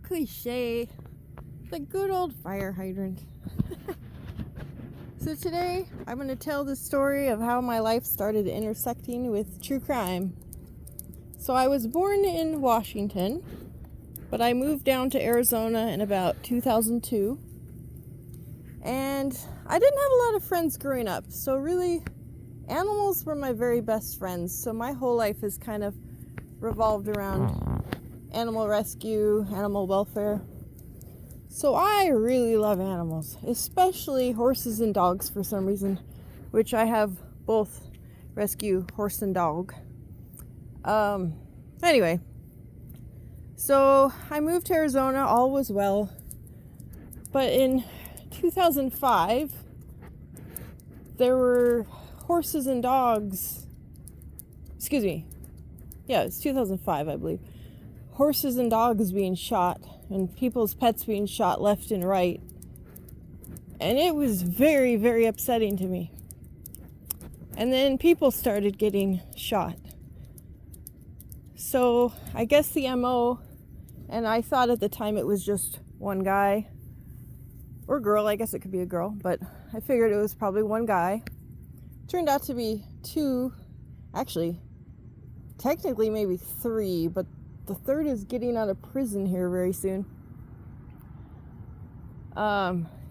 cliche. The good old fire hydrant. So today, I'm going to tell the story of how my life started intersecting with true crime. So I was born in Washington, but I moved down to Arizona in about 2002. And I didn't have a lot of friends growing up. So really, animals were my very best friends. So my whole life has kind of revolved around animal rescue, animal welfare. So I really love animals, especially horses and dogs for some reason, which I have both rescue horse and dog. Anyway, so I moved to Arizona, all was well, but in 2005, there were horses and dogs, it's 2005, I believe, horses and dogs being shot and people's pets being shot left and right. And it was very, very upsetting to me. And then people started getting shot. So I guess the MO, and I thought at the time it was just one guy or girl, I guess it could be a girl, but I figured it was probably one guy. Turned out to be two, actually, technically maybe three, but the third is getting out of prison here very soon.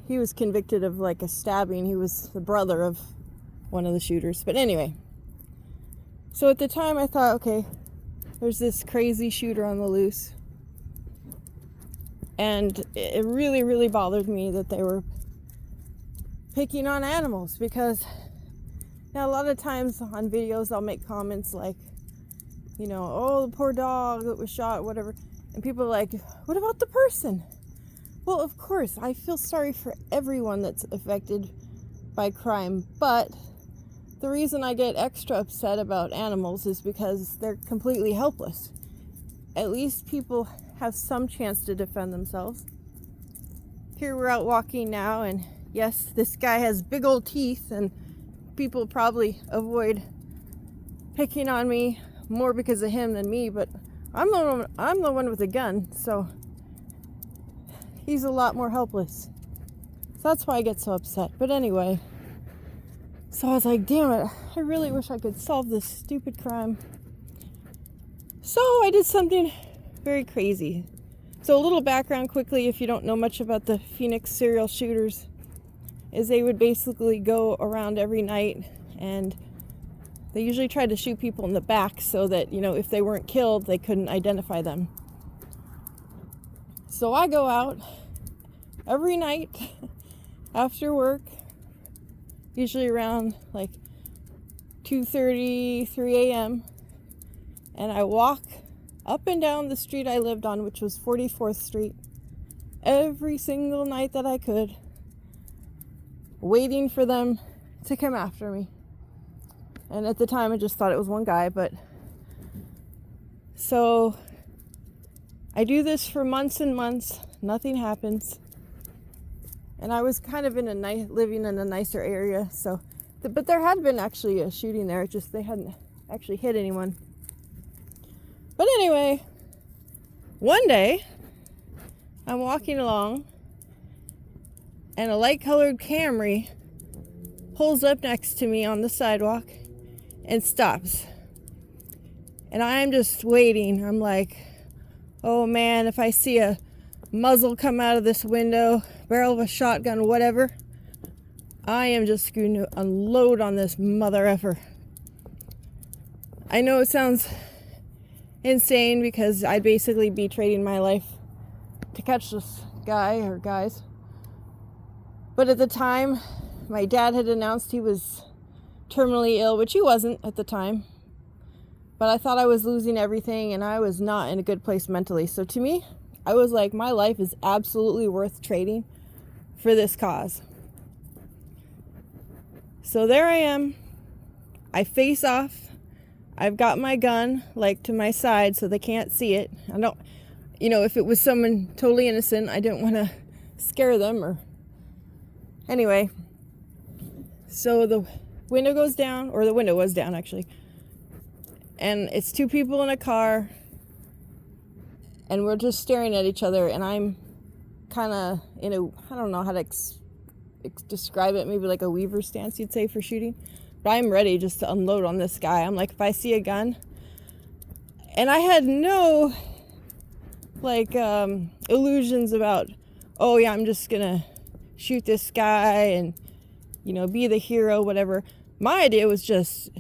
He was convicted of like a stabbing. He was the brother of one of the shooters. But anyway, so at the time I thought, okay, there's this crazy shooter on the loose. And it really, really bothered me that they were picking on animals, because now a lot of times on videos I'll make comments like, oh, the poor dog that was shot, whatever. And people are like, what about the person? Well, of course, I feel sorry for everyone that's affected by crime. But the reason I get extra upset about animals is because they're completely helpless. At least people have some chance to defend themselves. Here we're out walking now, and yes, this guy has big old teeth, and people probably avoid picking on me more because of him than me, but I'm the one with a gun, so he's a lot more helpless. So that's why I get so upset. But anyway, so I was like, damn it, I really wish I could solve this stupid crime. So I did something very crazy. So a little background quickly, if you don't know much about the Phoenix serial shooters, is they would basically go around every night, and they usually tried to shoot people in the back so that, if they weren't killed, they couldn't identify them. So I go out every night after work, usually around like 2:30, 3 a.m., and I walk up and down the street I lived on, which was 44th Street, every single night that I could, waiting for them to come after me. And at the time, I just thought it was one guy, but so I do this for months and months. Nothing happens. And I was kind of living in a nicer area, so, but there had been actually a shooting there. It's just they hadn't actually hit anyone. But anyway, one day I'm walking along, and a light-colored Camry pulls up next to me on the sidewalk and stops. And I'm just waiting. I'm like, oh man, if I see a muzzle come out of this window, barrel of a shotgun, whatever, I am just going to unload on this mother effer. I know it sounds insane because I'd basically be trading my life to catch this guy or guys. But at the time, my dad had announced he was terminally ill, which he wasn't at the time. But I thought I was losing everything, and I was not in a good place mentally. So to me, I was like, my life is absolutely worth trading for this cause. So there I am. I face off. I've got my gun like to my side so they can't see it. I don't, if it was someone totally innocent, I didn't want to scare them or anyway. So the window goes down, or the window was down actually. And it's two people in a car. and we're just staring at each other, and I'm kind of in a, I don't know how to describe it, maybe like a weaver stance you'd say for shooting, but I'm ready just to unload on this guy. I'm like, if I see a gun, and I had no like illusions about, oh yeah, I'm just gonna shoot this guy and, you know, be the hero, whatever. My idea was just,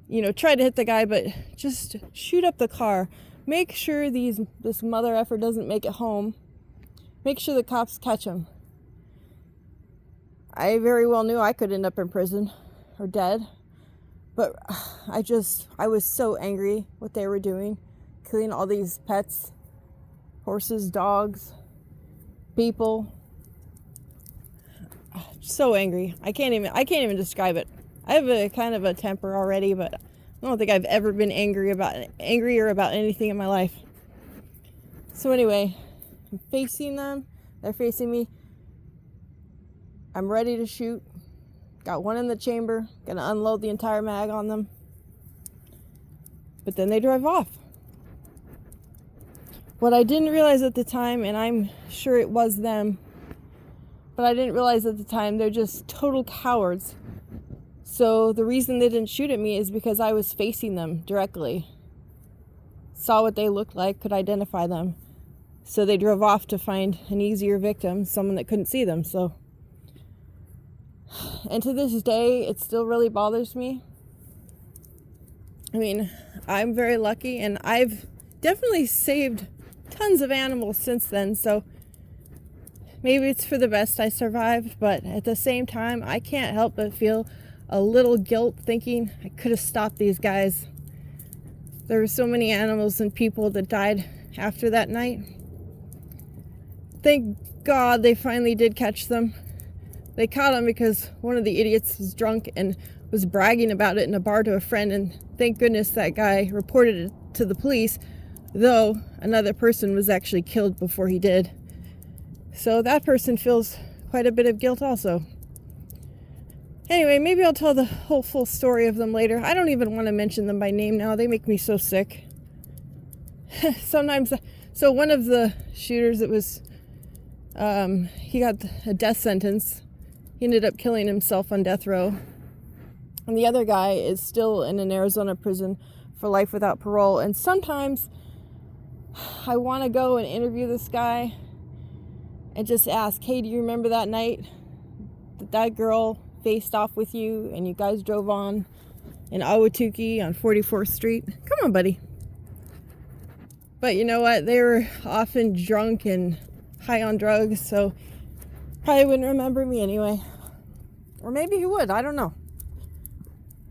you know, try to hit the guy, but just shoot up the car. Make sure this mother effer doesn't make it home. Make sure the cops catch him. I very well knew I could end up in prison or dead, but I was so angry what they were doing, killing all these pets, horses, dogs, people. So angry. I can't even describe it. I have a kind of a temper already, but I don't think I've ever been angrier about anything in my life. So anyway, I'm facing them. They're facing me. I'm ready to shoot. Got one in the chamber. Gonna unload the entire mag on them. But then they drive off. What I didn't realize at the time, and I'm sure it was them, but I didn't realize at the time, they're just total cowards. So the reason they didn't shoot at me is because I was facing them directly. Saw what they looked like, could identify them. So they drove off to find an easier victim, someone that couldn't see them. So, and to this day, it still really bothers me. I mean, I'm very lucky, and I've definitely saved tons of animals since then, so maybe it's for the best I survived, but at the same time, I can't help but feel a little guilt thinking I could have stopped these guys. There were so many animals and people that died after that night. Thank God they finally did catch them. They caught him because one of the idiots was drunk and was bragging about it in a bar to a friend, and thank goodness that guy reported it to the police, though another person was actually killed before he did. So that person feels quite a bit of guilt also. Anyway, maybe I'll tell the whole full story of them later. I don't even want to mention them by name now. They make me so sick. Sometimes, so one of the shooters, it was, he got a death sentence. He ended up killing himself on death row. And the other guy is still in an Arizona prison for life without parole. And sometimes I want to go and interview this guy and just ask, hey, do you remember that night that girl faced off with you and you guys drove on in Ahwatukee on 44th Street? Come on, buddy. But you know what? They were often drunk and high on drugs, so probably wouldn't remember me anyway. Or maybe he would. I don't know.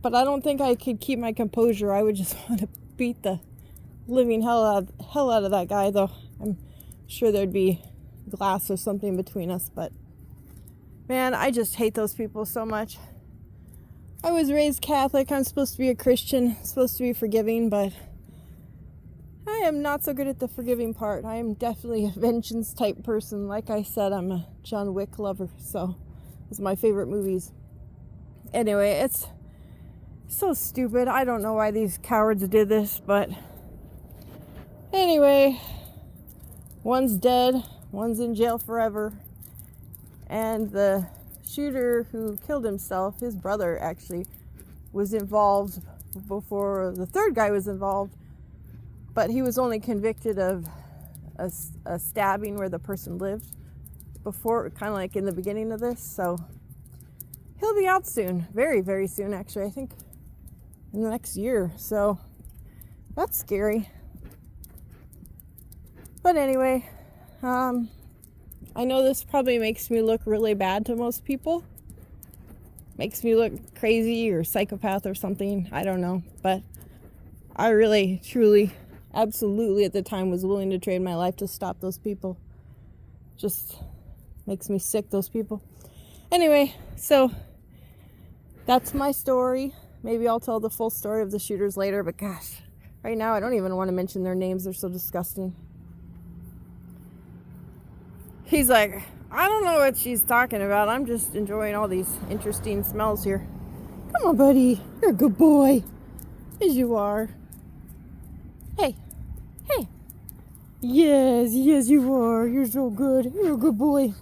But I don't think I could keep my composure. I would just want to beat the living hell out of that guy, though. I'm sure there'd be glass or something between us, but man, I just hate those people so much. I was raised Catholic. I'm supposed to be a Christian, supposed to be forgiving, but I am not so good at the forgiving part. I am definitely a vengeance type person. Like I said, I'm a John Wick lover, so it's my favorite movies. Anyway, it's so stupid. I don't know why these cowards did this, but anyway, one's dead, one's in jail forever, and the shooter who killed himself, his brother actually was involved before the third guy was involved, but he was only convicted of a stabbing where the person lived before, kind of like in the beginning of this, so he'll be out soon, very, very soon actually, I think in the next year, so that's scary. But anyway, I know this probably makes me look really bad to most people. Makes me look crazy or psychopath or something. I don't know. But I really, truly, absolutely at the time was willing to trade my life to stop those people. Just makes me sick, those people. Anyway, so that's my story. Maybe I'll tell the full story of the shooters later. But gosh, right now I don't even want to mention their names. They're so disgusting. He's like, I don't know what she's talking about. I'm just enjoying all these interesting smells here. Come on, buddy. You're a good boy. As you are. Hey. Hey. Yes, yes, you are. You're so good. You're a good boy.